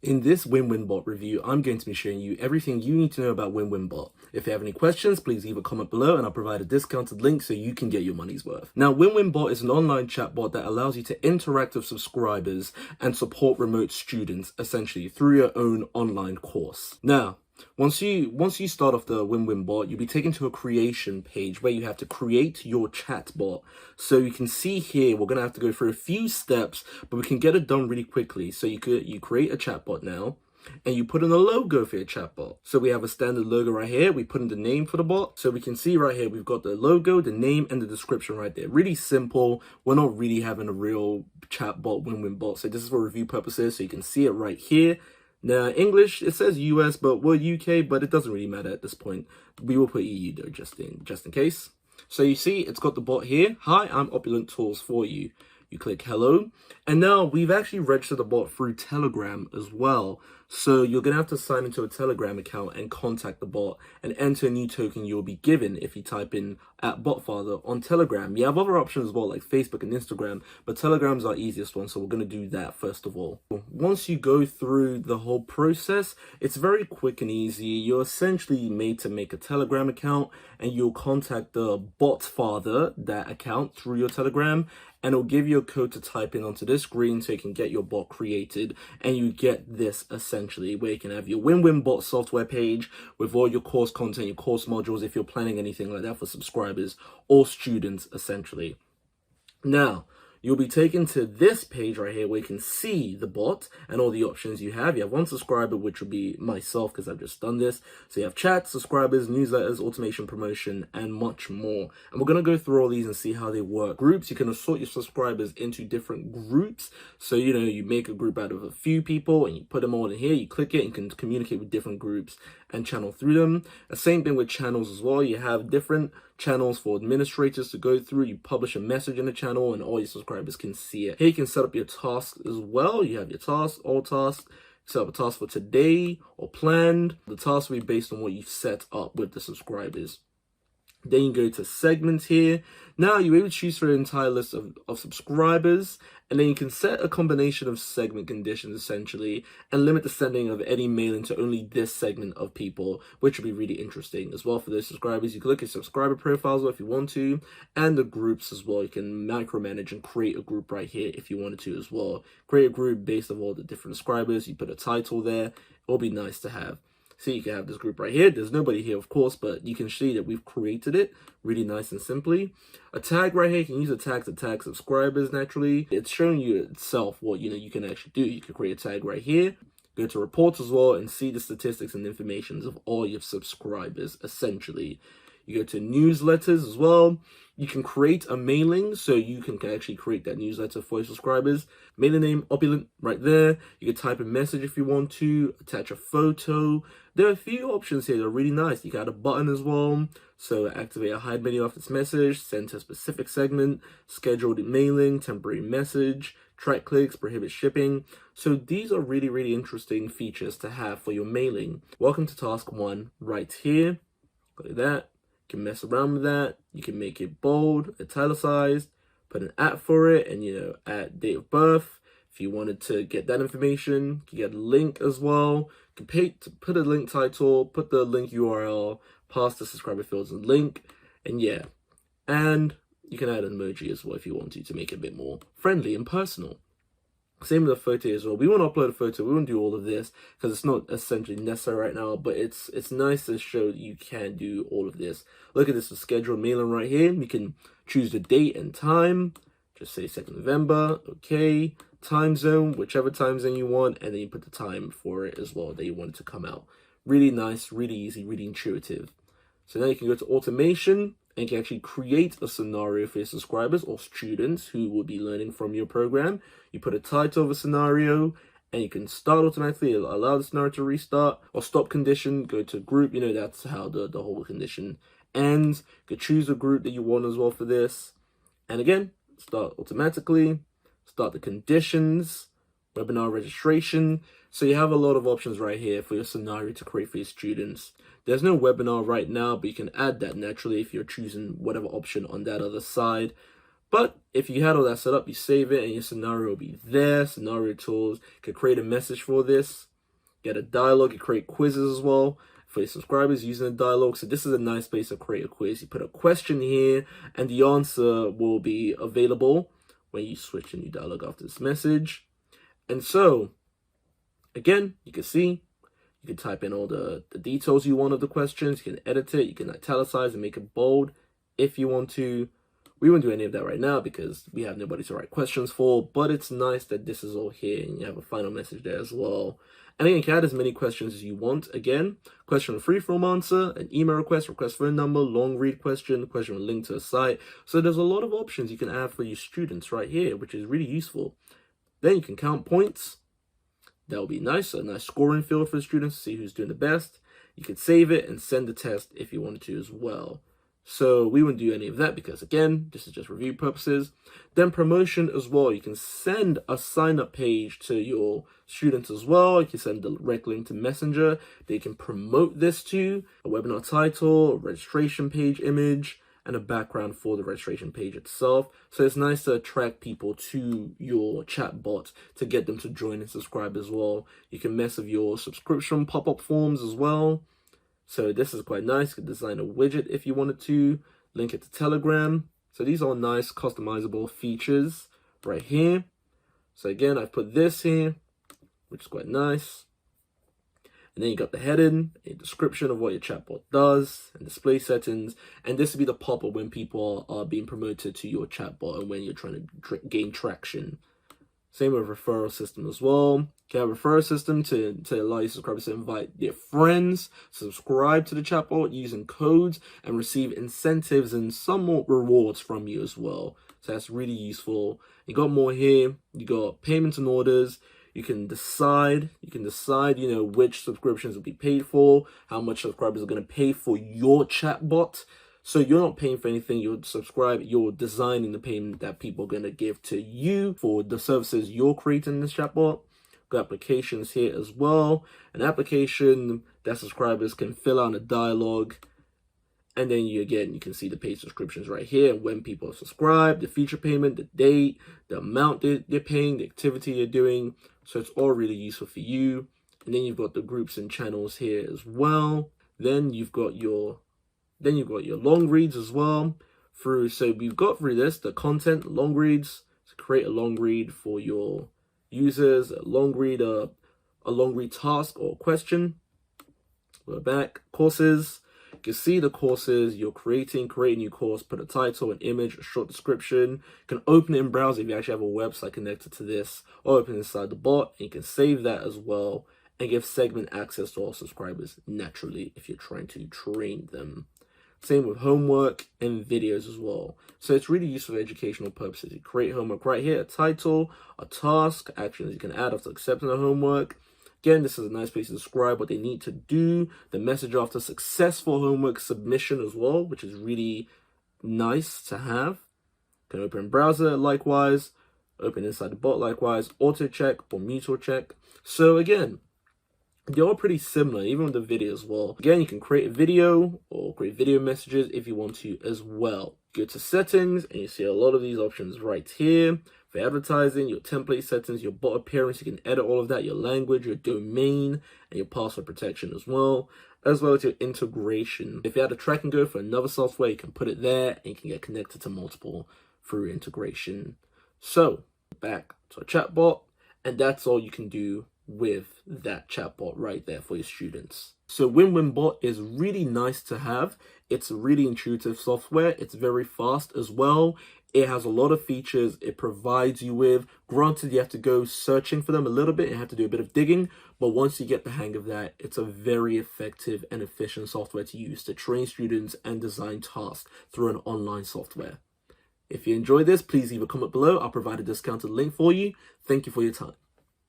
In this Winwinbot review, I'm going to be showing you everything you need to know about Winwinbot. If you have any questions, please leave a comment below and I'll provide a discounted link so you can get your money's worth. Now, Winwinbot is an online chatbot that allows you to interact with subscribers and support remote students, essentially, through your own online course. Now, once you start off the Winwinbot, you'll be taken to a creation page where you have to create your chatbot. So you can see here, we're going to have to go through a few steps, but we can get it done really quickly. So you create a chatbot now, and you put in a logo for your chatbot. So we have a standard logo right here. We put in the name for the bot. So we can see right here, we've got the logo, the name, and the description right there. Really simple. We're not really having a real chatbot Winwinbot. So this is for review purposes. So you can see it right here. Now, English, it says US, but we're UK, but it doesn't really matter at this point. We will put EU though, just in case. So you see, it's got the bot here. Hi, I'm Opulent Tools for you. You click hello, and now we've actually registered the bot through Telegram as well. So you're going to have to sign into a Telegram account and contact the bot and enter a new token you'll be given if you type in @botfather on Telegram. You have other options as well, like Facebook and Instagram, but Telegram's our easiest one, so we're going to do that first of all. Once you go through the whole process, it's very quick and easy. You're essentially made to make a Telegram account, and you'll contact the botfather, that account, through your Telegram, and it'll give you a code to type in onto this screen so you can get your bot created. And you get this essentially where you can have your Winwinbot software page with all your course content, your course modules, if you're planning anything like that for subscribers or students essentially. Now, you'll be taken to this page right here where you can see the bot and all the options you have. You have one subscriber, which will be myself because I've just done this. So you have chat, subscribers, newsletters, automation, promotion, and much more. And we're going to go through all these and see how they work. Groups, you can assort your subscribers into different groups. So, you make a group out of a few people and you put them all in here. You click it and you can communicate with different groups and channel through them. The same thing with channels as well. You have different channels for administrators to go through. You publish a message in the channel and all your subscribers can see it. Here you can set up your tasks as well. You have your tasks, all tasks. Set up a task for today or planned. The task will be based on what you've set up with the subscribers. Then you go to segments here. Now you're able to choose for an entire list of subscribers, and then you can set a combination of segment conditions essentially and limit the sending of any mailing to only this segment of people, which will be really interesting as well for those subscribers. You can look at subscriber profiles if you want to, and the groups as well. You can micromanage and create a group right here if you wanted to as well. Create a group based on all the different subscribers. You put a title there. It'll be nice to have. So you can have this group right here. There's nobody here, of course, but you can see that we've created it really nice and simply. A tag right here, you can use a tag to tag subscribers naturally. It's showing you itself what you can actually do. You can create a tag right here. Go to reports as well and see the statistics and information of all your subscribers, essentially. You go to newsletters as well. You can create a mailing, so you can actually create that newsletter for your subscribers. Mailing name, Opulent, right there. You can type a message if you want to, attach a photo. There are a few options here that are really nice. You got a button as well. So activate a hide menu off this message, send to a specific segment, scheduled mailing, temporary message, track clicks, prohibit shipping. So these are really, really interesting features to have for your mailing. Welcome to task 1 right here. Look at that. You can mess around with that. You can make it bold, italicized, put an @ for it, and add date of birth. If you wanted to get that information, you can get a link as well. You can put a link title, put the link URL, pass the subscriber fields and link, and yeah. And you can add an emoji as well if you want to make it a bit more friendly and personal. Same with the photo as well. We want to upload a photo. We won't do all of this because it's not essentially necessary right now, but it's nice to show that you can do all of this. Look at this scheduled mailing right here. You can choose the date and time. Just say 2nd November. Okay. Time zone, whichever time zone you want, and then you put the time for it as well that you want it to come out. Really nice, really easy, really intuitive. So now you can go to automation and you can actually create a scenario for your subscribers or students who will be learning from your program. You put a title of a scenario and you can start automatically, allow the scenario to restart, or stop condition, go to group. That's how the whole condition ends. You can choose a group that you want as well for this. And again, start automatically, start the conditions, webinar registration. So you have a lot of options right here for your scenario to create for your students. There's no webinar right now, but you can add that naturally if you're choosing whatever option on that other side. But if you had all that set up, you save it and your scenario will be there. Scenario tools, you can create a message for this. get a dialogue, you create quizzes as well for your subscribers using a dialogue. So this is a nice place to create a quiz. You put a question here and the answer will be available when you switch to new dialogue after this message. And so, again, you can see, you can type in all the details you want of the questions. You can edit it. You can italicize and make it bold if you want to. We won't do any of that right now because we have nobody to write questions for, but it's nice that this is all here and you have a final message there as well. And again, you can add as many questions as you want. Again, question with free-form answer, an email request phone number, long read question with link to a site. So there's a lot of options you can add for your students right here, which is really useful. Then you can count points. That'll be nice, a nice scoring field for the students to see who's doing the best. You can save it and send the test if you wanted to as well. So we wouldn't do any of that because, again, this is just review purposes. Then promotion as well. You can send a sign-up page to your students as well. You can send a direct link to Messenger. They can promote this to a webinar title, a registration page image, and a background for the registration page itself. So it's nice to attract people to your chatbot to get them to join and subscribe as well. You can mess with your subscription pop-up forms as well. So this is quite nice. You can design a widget if you wanted to, link it to Telegram. So these are nice customizable features right here. So again, I've put this here, which is quite nice. And then you got the heading, a description of what your chatbot does, and display settings. And this will be the pop-up when people are being promoted to your chatbot and when you're trying to gain traction. Same with referral system as well. You have a referral system to allow your subscribers to invite their friends, subscribe to the chatbot using codes, and receive incentives and somewhat rewards from you as well. So that's really useful. You got more here. You got payments and orders. You can decide, which subscriptions will be paid for, how much subscribers are going to pay for your chatbot. So you're not paying for anything, you're designing the payment that people are going to give to you for the services you're creating in this chatbot. Got applications here as well. An application that subscribers can fill out a dialogue. And then you can see the paid subscriptions right here. And when people subscribe, the feature payment, the date, the amount they're paying, the activity they're doing. So it's all really useful for you. And then you've got the groups and channels here as well. Then you've got your long reads as well. So we've got through this, the content, long reads, to create a long read for your users, a long read task or question. We're back, courses. You can see the courses you're create a new course, put a title, an image, a short description. You can open it in browser if you actually have a website connected to this, or open inside the bot, and you can save that as well and give segment access to all subscribers naturally if you're trying to train them. Same with homework and videos as well. So it's really useful for educational purposes. You create homework right here, a title, a task, actions you can add after accepting the homework. Again, this is a nice place to describe what they need to do, the message after successful homework submission as well, which is really nice to have. You can open in browser likewise, open inside the bot likewise, auto check or mutual check. So again, they're all pretty similar, even with the video as well. Again, you can create a video or create video messages if you want to as well. Go to settings and you see a lot of these options right here. For advertising, your template settings, your bot appearance, you can edit all of that, your language, your domain, and your password protection as well as your integration. If you had a track and go for another software, you can put it there and you can get connected to multiple through integration. So back to a chatbot, and that's all you can do with that chatbot right there for your students. So Winwinbot is really nice to have. It's a really intuitive software. It's very fast as well. It has a lot of features it provides you with. Granted, you have to go searching for them a little bit and have to do a bit of digging, but once you get the hang of that, it's a very effective and efficient software to use to train students and design tasks through an online software. If you enjoyed this, please leave a comment below. I'll provide a discounted link for you. Thank you for your time.